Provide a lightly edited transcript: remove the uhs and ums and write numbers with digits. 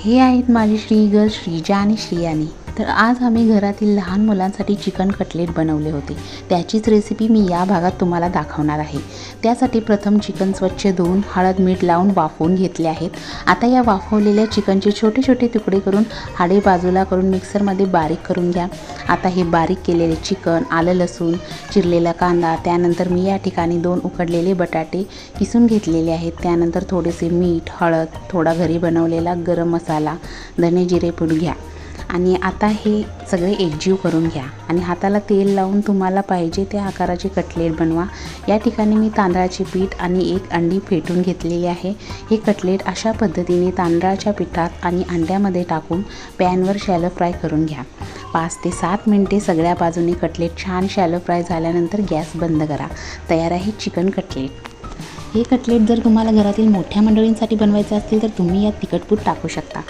हे आहेत माझी श्रीगल, श्रीजा आणि श्रियानी। तर आज आम्ही घरातील लहान मुलांसाठी चिकन कटलेट बनवले होते। त्याचीच रेसिपी मी या भागात तुम्हाला दाखवणार आहे। त्यासाठी प्रथम चिकन स्वच्छ धुवून हळद मीठ लावून वाफवून घेतले आहेत। आता या वाफवलेल्या चिकनचे छोटे छोटे तुकडे करून हाडे बाजूला करून मिक्सरमध्ये बारीक करून घ्या। आता हे बारीक केलेले चिकन, आलं लसूण, चिरलेला कांदा, त्यानंतर मी या ठिकाणी 2 उकडलेले बटाटे किसून घेतलेले आहेत। त्यानंतर थोडेसे मीठ, हळद, थोडा घरी बनवलेला गरम मसाला, धने जिरे पूड घ्या आणि आता हे सगळे एकजीव करून घ्या आणि हाताला तेल लावून तुम्हाला पाहिजे त्या आकाराचे कटलेट बनवा। या ठिकाणी मी तांदळाचे पीठ आणि 1 अंडी फेटून घेतलेली आहे। हे कटलेट अशा पद्धतीने तांदळाच्या पिठात आणि अंड्यामध्ये टाकून पॅनवर शॅलो फ्राय करून घ्या। 5 ते 7 मिनिटे सगळ्या बाजूने कटलेट छान शॅलो फ्राय झाल्यानंतर गॅस बंद करा। तयार आहे चिकन कटलेट। हे कटलेट जर तुम्हाला घरातील मोठ्या मंडळींसाठी बनवायचे असतील तर तुम्ही यात तिखटपूड टाकू शकता।